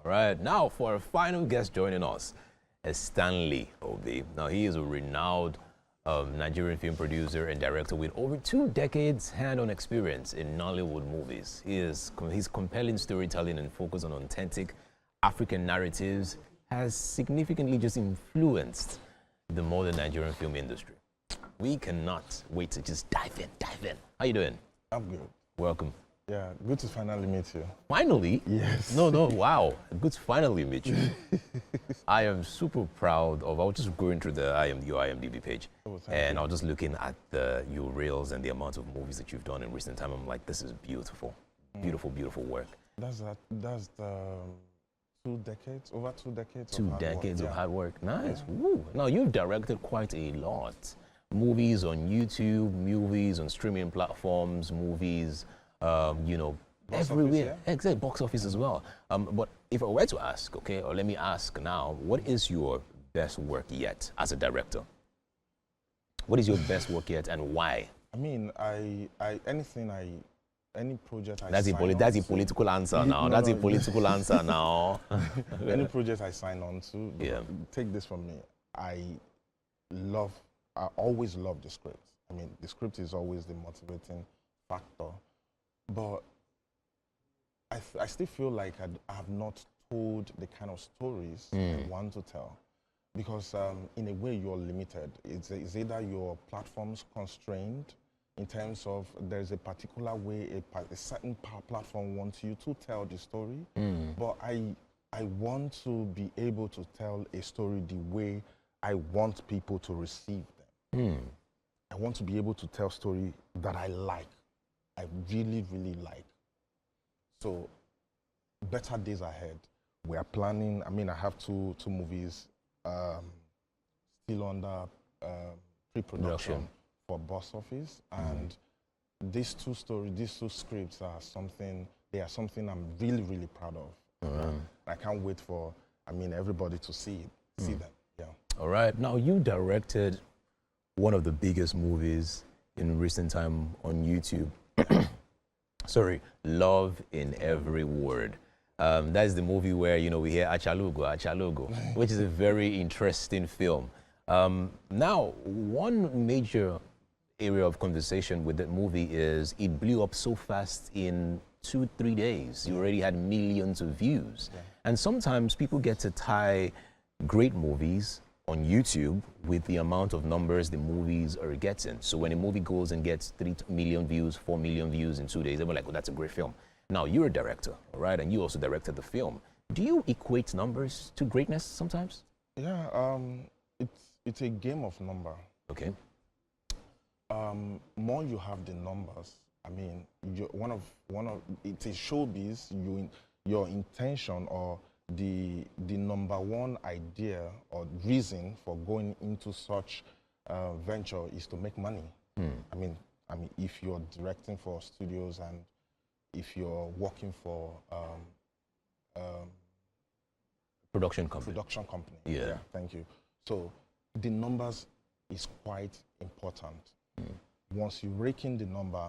right, now for our final guest joining us is Stanley Obi. Now, he is a renowned Nigerian film producer and director with over 2 decades hand-on experience in Nollywood movies. His compelling storytelling and focus on authentic African narratives has significantly just influenced the modern Nigerian film industry. We cannot wait to just dive in. How you doing? I'm good. Welcome. Yeah, good to finally meet you. Finally? Yes. No, wow. Good to finally meet you. I am super proud of, I was just going through your IMDb page, and I was just looking at your reels and the amount of movies that you've done in recent time. I'm like, this is beautiful. Beautiful work. That's the 2 decades, over 2 decades 2 decades of hard work. Nice. Yeah. Woo. Now, you've directed quite a lot. Movies on YouTube, movies on streaming platforms, movies, box everywhere. Office, yeah? Exactly, box office as well. But if I were to ask, okay, or let me ask now, what is your best work yet as a director? What is your best work yet, and why? I mean, any project I that's a political answer now. That's a political answer now. Any project I sign on to, yeah. Take this from me. I always love the script. I mean, the script is always the motivating factor. But I still feel like I have not told the kind of stories I want to tell. Because in a way, you're limited. It's either your platform's constrained in terms of there's a particular way a certain platform wants you to tell the story. But I want to be able to tell a story the way I want people to receive them. I want to be able to tell story that I like. I really like. So, better days ahead. We are planning. I mean, I have two movies still under pre-production for box office, and these 2 scripts are something. They are something I'm really proud of. I can't wait for everybody to see them. Yeah. All right. Now, you directed one of the biggest movies in recent time on YouTube. Sorry, Love in Every Word. That is the movie where, we hear Achalugo, which is a very interesting film. Now, one major area of conversation with that movie is it blew up so fast in 2-3 days. You already had millions of views. Yeah. And sometimes people get to tie great movies on YouTube with the amount of numbers the movies are getting. So when a movie goes and gets 3 million views, 4 million views in 2 days, they're like, oh, that's a great film. Now, you're a director, all right? And you also directed the film. Do you equate numbers to greatness sometimes? Yeah, it's a game of number. Okay. More you have the numbers, I mean, it's a showbiz, your intention or the number one idea or reason for going into such venture is to make money. I mean, if you're directing for studios and if you're working for production company. Yeah, thank you. So the numbers is quite important. Once you rake in the number,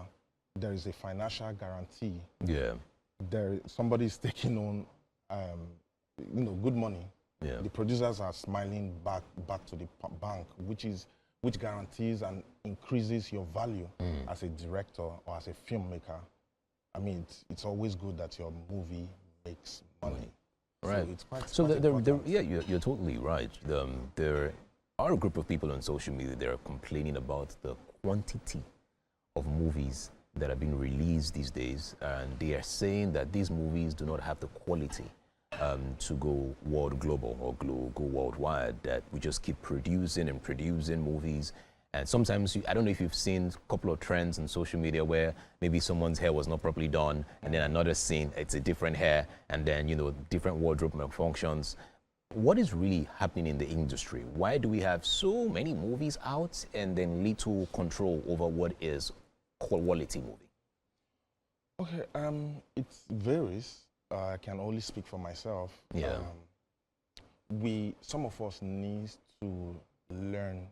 there is a financial guarantee. Yeah. Somebody is taking on good money. Yeah. The producers are smiling back to the bank, which guarantees and increases your value as a director or as a filmmaker. I mean, it's always good that your movie makes money. Right. So it's quite. So you're totally right. There are a group of people on social media that are complaining about the quantity of movies that are being released these days, and they are saying that these movies do not have the quality to go global or go worldwide, that we just keep producing movies. And sometimes, I don't know if you've seen a couple of trends on social media where maybe someone's hair was not properly done, and then another scene, it's a different hair, and then, different wardrobe malfunctions. What is really happening in the industry? Why do we have so many movies out and then little control over what is quality movie? Okay, it varies. I can only speak for myself. Yeah. Some of us need to learn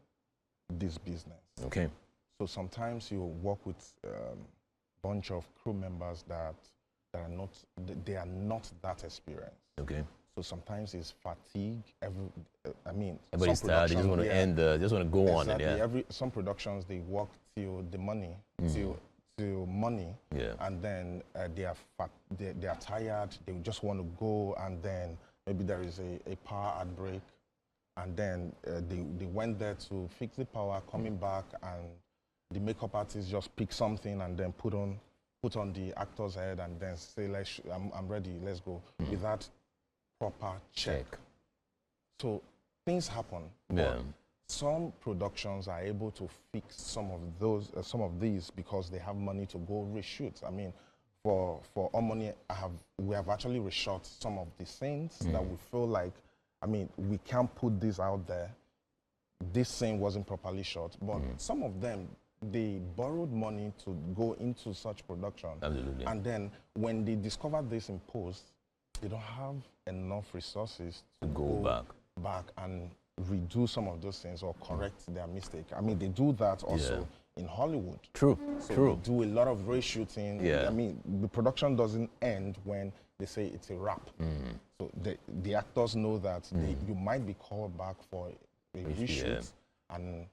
this business. Okay. So sometimes you work with bunch of crew members that are not that experienced. Okay. So sometimes it's fatigue. Everybody's tired. They just want to end. Just want to go on. And some productions they work till the money, till money. Yeah. And then they are tired. They just want to go, and then maybe there is a power outbreak, and then they went there to fix the power, coming back, and the makeup artist just pick something and then put on the actor's head and then say, I'm ready, let's go, without proper check. So things happen. Yeah. Some productions are able to fix some of these because they have money to go reshoot. I mean, for all money, we have actually reshot some of the scenes that we feel like, I mean, we can't put this out there. This scene wasn't properly shot, but some of them, they borrowed money to go into such production. Absolutely. And then when they discover this in post, they don't have enough resources to go back and redo some of those things or correct their mistake. I mean, they do that also in Hollywood. True. They do a lot of reshooting. Yeah. I mean, the production doesn't end when they say it's a wrap. So the actors know that you might be called back for a reshoot, and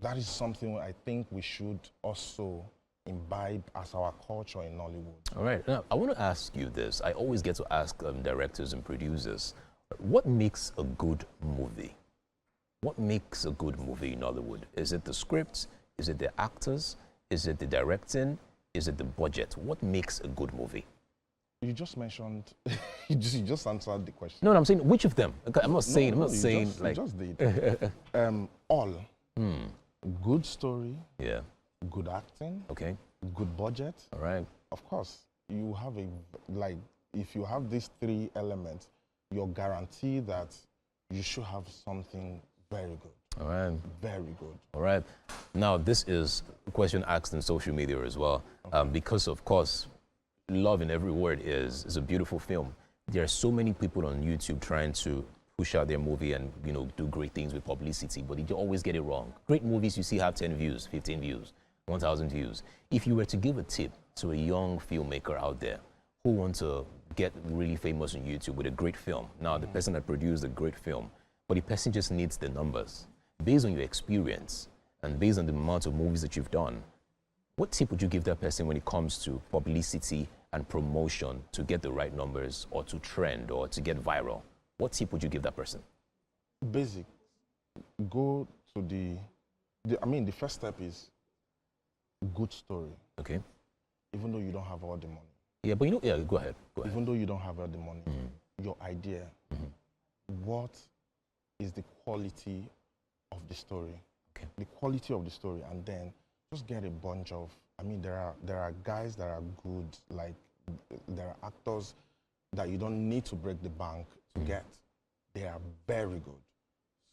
that is something I think we should also imbibe as our culture in Nollywood. All right. Now, I want to ask you this. I always get to ask directors and producers, what makes a good movie? What makes a good movie in Nollywood? Is it the script? Is it the actors? Is it the directing? Is it the budget? What makes a good movie? You just mentioned, you just answered the question. No, I'm saying which of them? I'm not saying, you just did. All. Good story. Yeah. Good acting. Okay. Good budget. All right. Of course, you have if you have these three elements, you're guaranteed that you should have something very good. All right. Very good. All right. Now, this is a question asked in social media as well, because, of course, Love in Every Word is a beautiful film. There are so many people on YouTube trying to push out their movie and, do great things with publicity, but they always get it wrong. Great movies you see have 10 views, 15 views, 1,000 views. If you were to give a tip to a young filmmaker out there who wants to get really famous on YouTube with a great film, now the person that produced a great film, but the person just needs the numbers. Based on your experience and based on the amount of movies that you've done, what tip would you give that person when it comes to publicity and promotion to get the right numbers or to trend or to get viral? What tip would you give that person? Basic. Go to the first step is good story. Okay. Even though you don't have all the money. Yeah, but go ahead. Even though you don't have all the money, your idea, what is the quality of the story? Okay. The quality of the story, and then just get a bunch of, there are guys that are good, like there are actors that you don't need to break the bank to get. They are very good.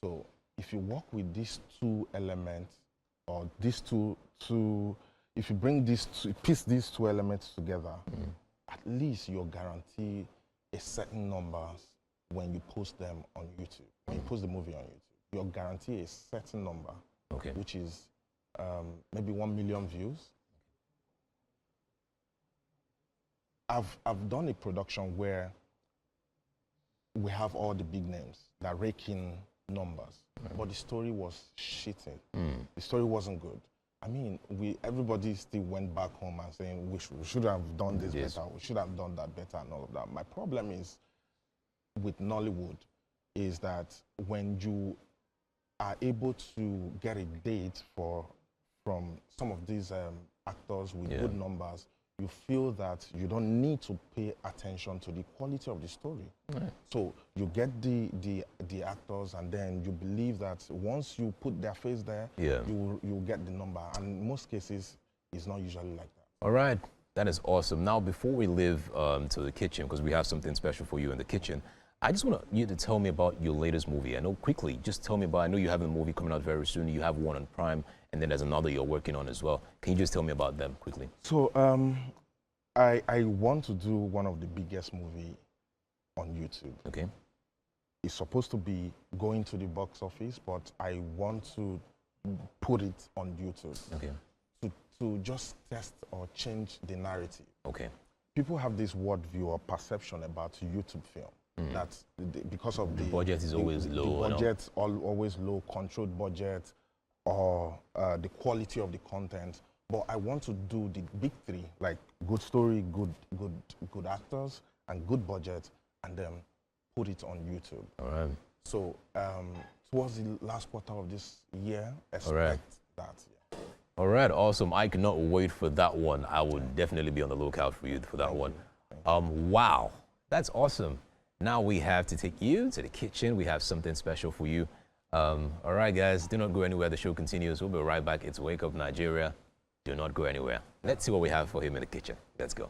So if you work with these two elements, or these two, if you bring piece these two elements together, at least you're guaranteed a certain numbers when you post them on YouTube. When you post the movie on YouTube, you're guaranteed a certain number, which is maybe 1 million views. I've done a production where we have all the big names that rake in numbers, but the story was shitting. The story wasn't good. Everybody still went back home and saying we should have done this better, we should have done that better, and all of that. My problem is with Nollywood is that when you are able to get a date from some of these actors with good numbers, you feel that you don't need to pay attention to the quality of the story. So you get the actors, and then you believe that once you put their face there, you get the number. And in most cases, it's not usually like that. All right, that is awesome. Now, before we leave to the kitchen, because we have something special for you in the kitchen, I just want you to tell me about your latest movie. I know quickly, just tell me about, I know you have a movie coming out very soon. You have one on Prime, and then there's another you're working on as well. Can you just tell me about them quickly? So I want to do one of the biggest movie on YouTube. Okay. It's supposed to be going to the box office, but I want to put it on YouTube. Okay. To just test or change the narrative. Okay. people have this worldview or perception about YouTube film. That because of the budget is always low. The budget's always low, controlled budget, or the quality of the content. But I want to do the big three, like good story, good actors, and good budget, and then put it on YouTube. All right. So towards the last quarter of this year, expect that. Yeah. All right, awesome. I cannot wait for that one. I would definitely be on the lookout for you for that one. Wow, that's awesome. Now we have to take you to the kitchen. We have something special for you. All right, guys, do not go anywhere. The show continues. We'll be right back. It's Wake Up Nigeria. Do not go anywhere. Let's see what we have for him in the kitchen. Let's go.